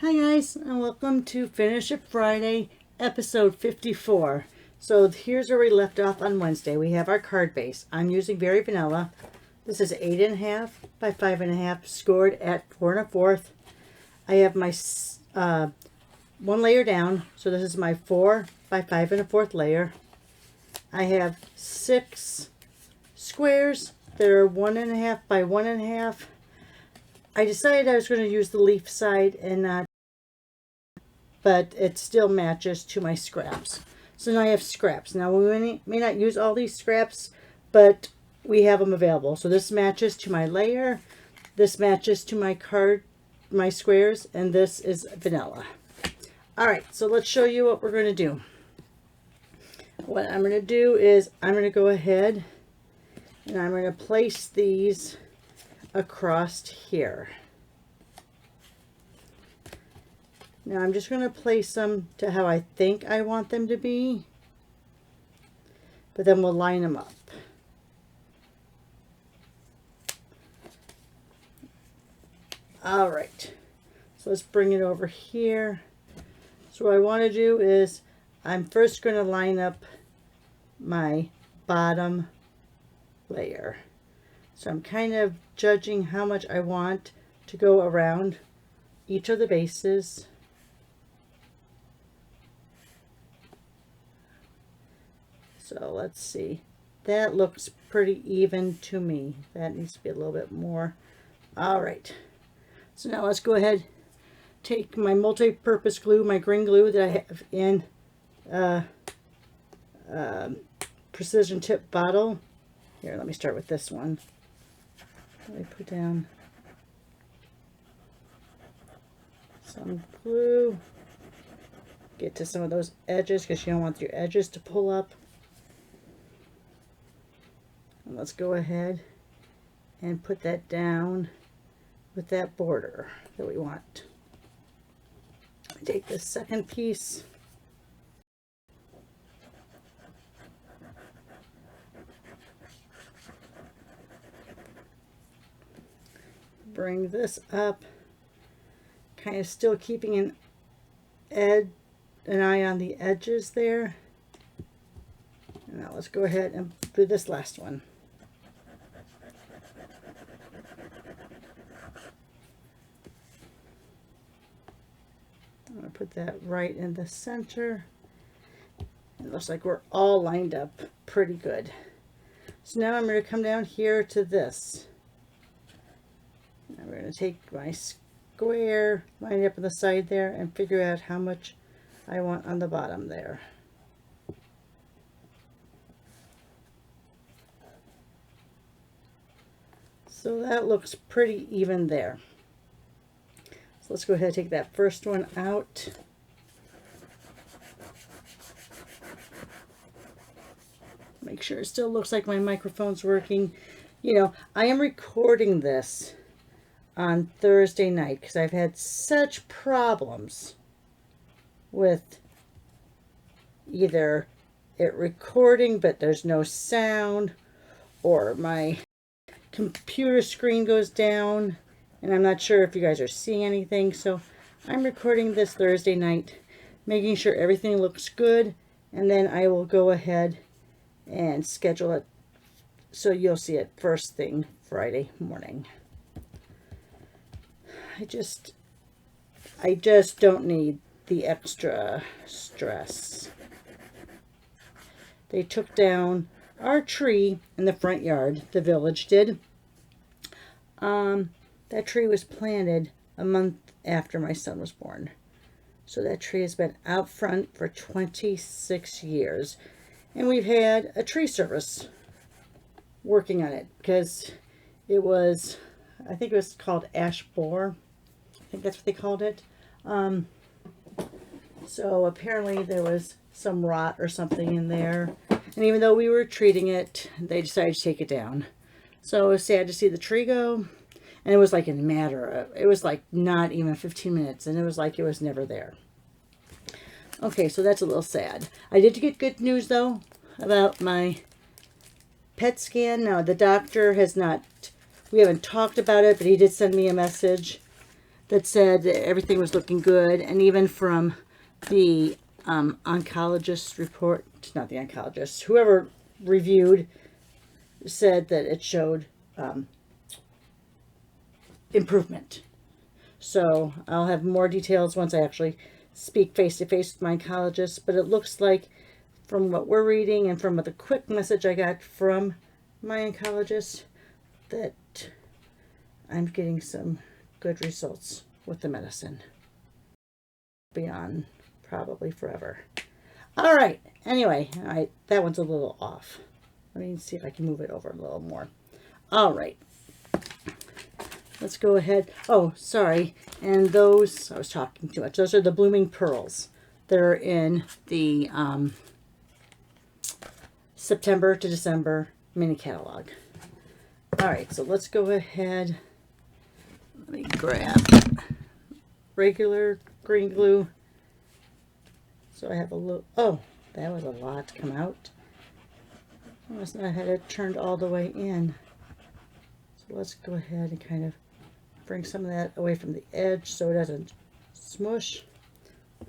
Hi guys, and welcome to Finish It Friday, episode 54. So here's where we left off on Wednesday. We have our card base. I'm using Very Vanilla. This is 8.5 by 5.5, scored at 4 1/4. I have my one layer down, so this is my 4 by 5 1/4 layer. I have 6 squares that are 1.5 by 1.5. I decided I was going to use the leaf side and not, but it still matches to my scraps. So now I have scraps. Now we may not use all these scraps, but we have them available. So this matches to my layer, this matches to my card, my squares, and this is vanilla. All right, so let's show you what we're going to do. What I'm going to do is I'm going to go ahead and I'm going to place these across here. Now I'm just going to place them to how I think I want them to be, but then we'll line them up. All right, so let's bring it over here. So what I want to do is I'm first going to line up my bottom layer. So I'm kind of judging how much I want to go around each of the bases. So let's see. That looks pretty even to me. That needs to be a little bit more. All right. So now let's go ahead, take my multi-purpose glue, my green glue that I have in precision tip bottle. Here, let me start with this one. Let me put down some glue. Get to some of those edges because you don't want your edges to pull up. And let's go ahead and put that down with that border that we want. Take the second piece. Bring this up, kind of still keeping an eye on the edges there. And now let's go ahead and do this last one. I'm going to put that right in the center. It looks like we're all lined up pretty good. So now I'm going to come down here to this. I'm going to take my square, line it up on the side there, and figure out how much I want on the bottom there. So that looks pretty even there. So let's go ahead and take that first one out. Make sure it still looks like my microphone's working. You know, I am recording this on Thursday night because I've had such problems with either it recording but there's no sound, or my computer screen goes down and I'm not sure if you guys are seeing anything. So I'm recording this Thursday night, making sure everything looks good, and then I will go ahead and schedule it so you'll see it first thing Friday morning. I just don't need the extra stress. They took down our tree in the front yard, the village did. That tree was planted a month after my son was born. So that tree has been out front for 26 years. And we've had a tree service working on it because it was, I think it was called ash borer. I think that's what they called it. So apparently there was some rot or something in there. And even though we were treating it, they decided to take it down. So it was sad to see the tree go. And it was like in a matter of, it was like not even 15 minutes. And it was like it was never there. Okay, so that's a little sad. I did get good news though about my PET scan. Now the doctor has not, we haven't talked about it, but he did send me a message that said that everything was looking good, and even from the oncologist report, not the oncologist, whoever reviewed said that it showed improvement. So I'll have more details once I actually speak face-to-face with my oncologist, but it looks like from what we're reading and from the quick message I got from my oncologist that I'm getting some good results with the medicine. Beyond probably forever. All right. Anyway, that one's a little off. Let me see if I can move it over a little more. All right. Let's go ahead. Oh, sorry. And those, I was talking too much. Those are the Blooming Pearls. They're in the September to December mini catalog. All right, so let's go ahead. Let me grab regular green glue. So I have a little, oh, that was a lot to come out. I must not have it turned all the way in. So let's go ahead and kind of bring some of that away from the edge so it doesn't smush.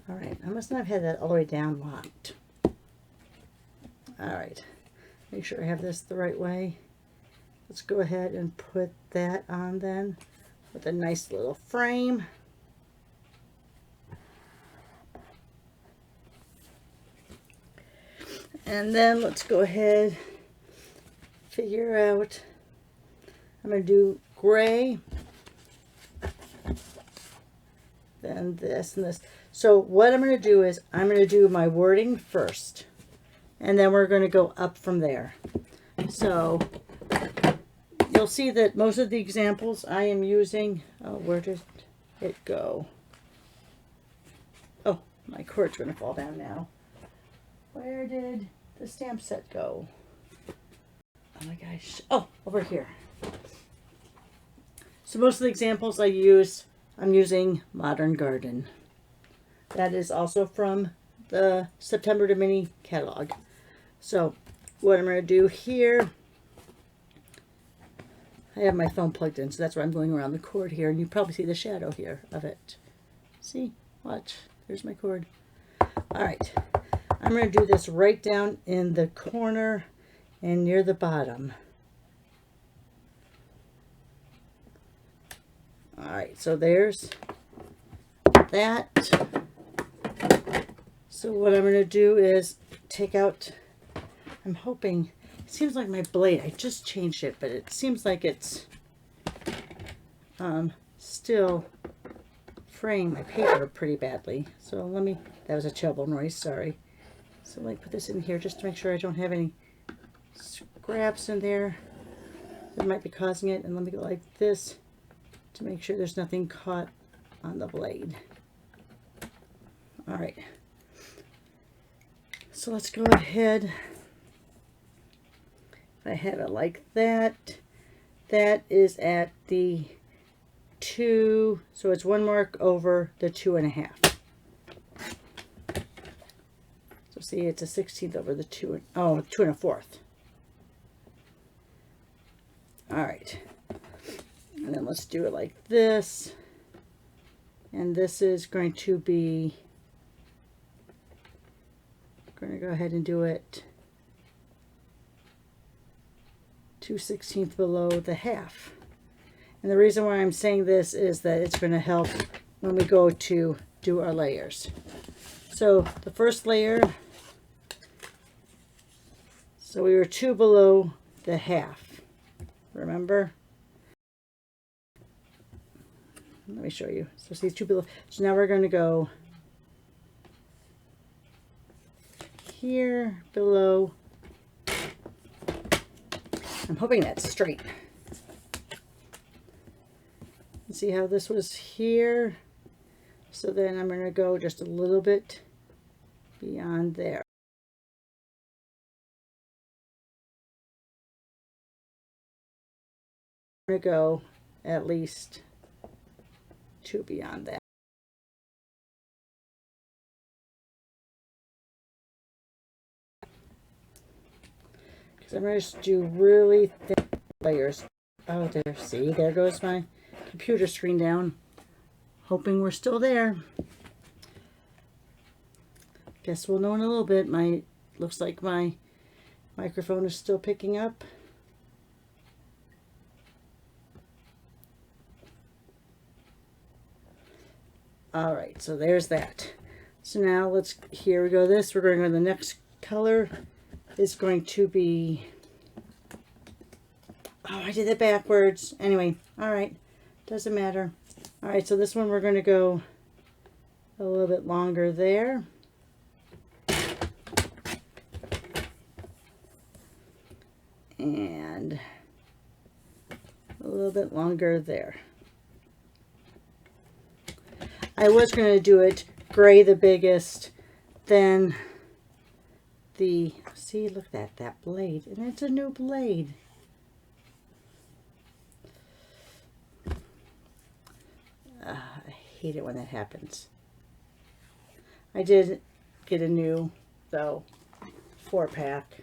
All right, I must not have had that all the way down locked. All right, make sure I have this the right way. Let's go ahead and put that on then with a nice little frame. And then let's go ahead, figure out, I'm going to do gray, then this and this. So what I'm going to do is I'm going to do my wording first, and then we're going to go up from there. So you'll see that most of the examples I am using, oh, where did it go? Oh, my cord's going to fall down now. Where did the stamp set go? Oh my gosh. Oh, over here. So most of the examples I use, I'm using Modern Garden. That is also from the September to Mini catalog. So what I'm going to do here, I have my phone plugged in, so that's why I'm going around the cord here, and you probably see the shadow here of it. See? Watch. There's my cord. All right. I'm going to do this right down in the corner and near the bottom. All right, so there's that. So what I'm going to do is take out, I'm hoping, it seems like my blade, I just changed it, but it seems like it's still fraying my paper pretty badly. So let me, that was a chubble noise, sorry. So let me put this in here just to make sure I don't have any scraps in there that might be causing it. And let me go like this to make sure there's nothing caught on the blade. All right. So let's go ahead. If I have it like that, that is at the 2, so it's 1 mark over the 2.5. So see, it's a 16th over the 2, oh, 2 1/4. All right, and then let's do it like this, and this is going to be, I'm going to go ahead and do it 2/16 below the half. And the reason why I'm saying this is that it's going to help when we go to do our layers. So the first layer, so we were 2 below the half, remember? Let me show you. So see, 2 below. So now we're going to go here below. I'm hoping that's straight. See how this was here? So then I'm going to go just a little bit beyond there. I'm going to go at least 2 beyond that. Because I'm going to do really thin layers. Oh, there, see, there goes my computer screen down. hoping we're still there. Guess we'll know in a little bit. Looks like my microphone is still picking up. All right, so there's that. So now here we go. We're going to go the next color is going to be, oh, I did it backwards. Anyway, all right, doesn't matter. All right, so this one we're going to go a little bit longer there. And a little bit longer there. I was going to do it gray the biggest, then see, look at that blade, and it's a new blade. I hate it when that happens. I did get a new, though, 4-pack.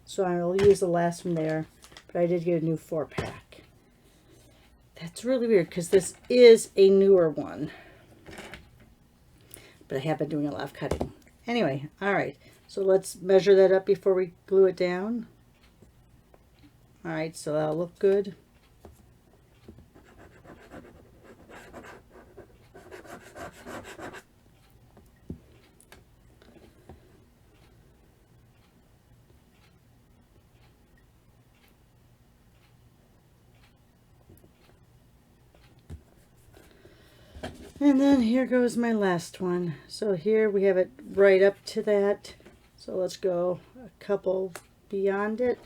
So I'll use the last one there, but I did get a new 4-pack. That's really weird because this is a newer one. But I have been doing a lot of cutting. Anyway, all right. So let's measure that up before we glue it down. All right, so that'll look good. And then here goes my last one. So here we have it right up to that. So let's go a couple beyond it.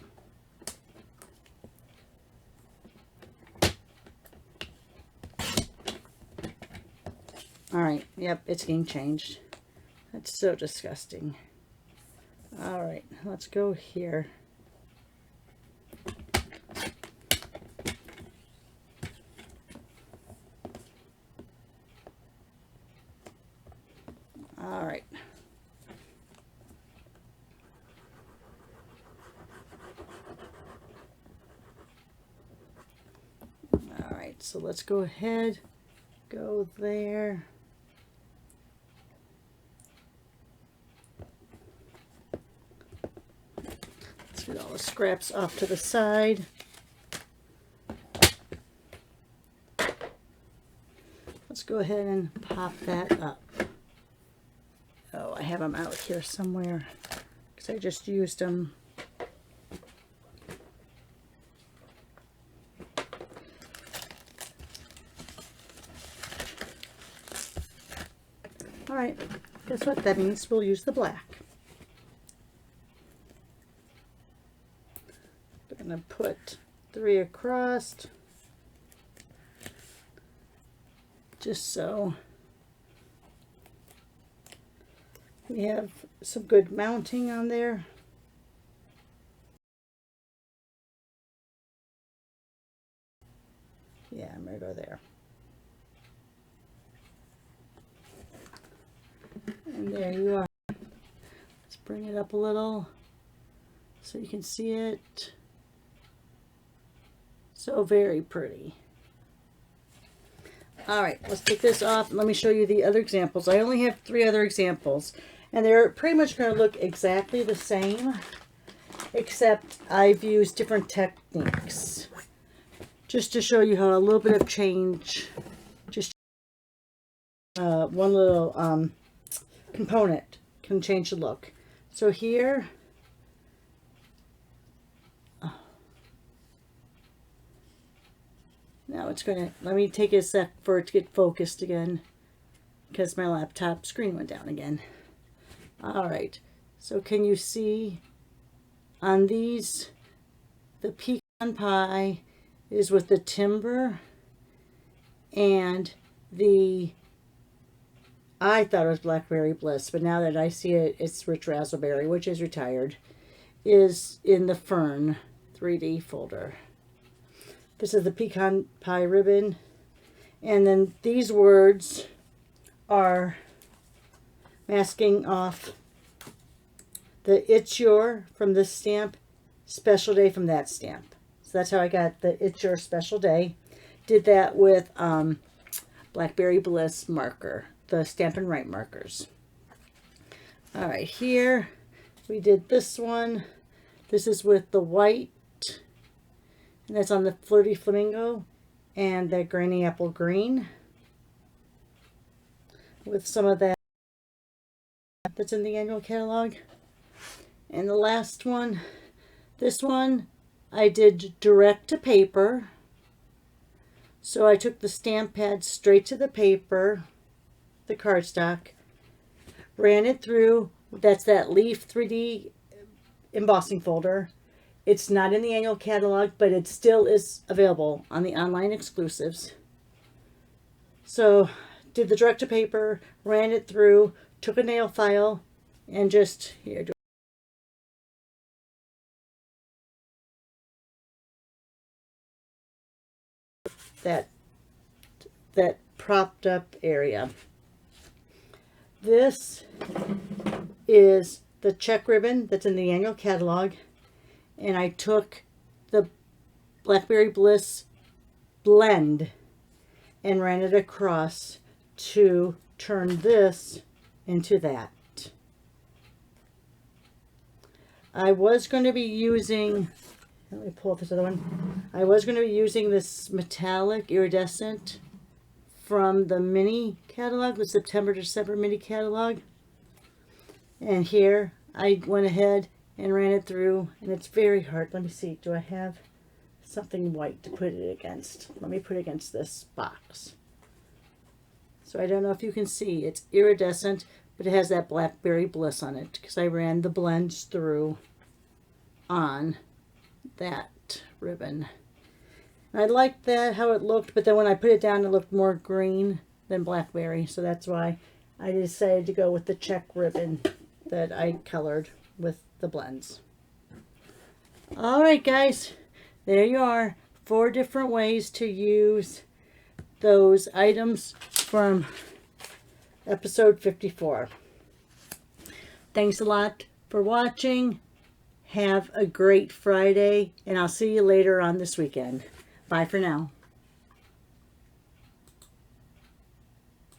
All right, yep, it's getting changed. That's so disgusting. All right, let's go here. All right. All right, so let's go ahead, go there. Let's get all the scraps off to the side. Let's go ahead and pop that up. Oh, I have them out here somewhere because I just used them. All right, guess what? That means we'll use the black. I'm going to put 3 across, just so we have some good mounting on there. Yeah, I'm going to go there. And there you are. Let's bring it up a little so you can see it. So very pretty. All right, let's take this off. Let me show you the other examples. I only have 3 other examples, and they're pretty much going to look exactly the same, except I've used different techniques just to show you how a little bit of change, just one little component can change the look. So here, now it's going to, let me take a sec for it to get focused again because my laptop screen went down again. All right, so can you see on these, the pecan pie is with the timber, and I thought it was Blackberry Bliss, but now that I see it, it's Rich Razzleberry, which is retired, is in the Fern 3D folder. This is the pecan pie ribbon. And then these words are masking off the It's Your from this stamp, Special Day from that stamp. So that's how I got the It's Your Special Day. Did that with Blackberry Bliss marker, the Stampin' Right markers. All right, here we did this one. This is with the white, and that's on the Flirty Flamingo, and the Granny Apple Green, with some of that that's in the annual catalog. And the last one, this one, I did direct to paper. So I took the stamp pad straight to the paper, the cardstock, ran it through. That's that Leaf 3D embossing folder. It's not in the annual catalog, but it still is available on the online exclusives. So did the direct to paper, ran it through, took a nail file, and just here. That propped up area. This is the check ribbon that's in the annual catalog, and I took the Blackberry Bliss blend and ran it across to turn this into that. I was going to be using, let me pull up this other one. I was going to be using this metallic iridescent from the mini catalog, the September December mini catalog. And here I went ahead and ran it through, and it's very hard. Let me see, do I have something white to put it against? Let me put it against this box. So I don't know if you can see, it's iridescent, but it has that Blackberry Bliss on it because I ran the blends through on that ribbon. And I liked that, how it looked, but then when I put it down, it looked more green than blackberry. So that's why I decided to go with the check ribbon that I colored with the blends. All right, guys, there you are. 4 different ways to use those items from episode 54. Thanks a lot for watching. Have a great Friday, and I'll see you later on this weekend. Bye for now.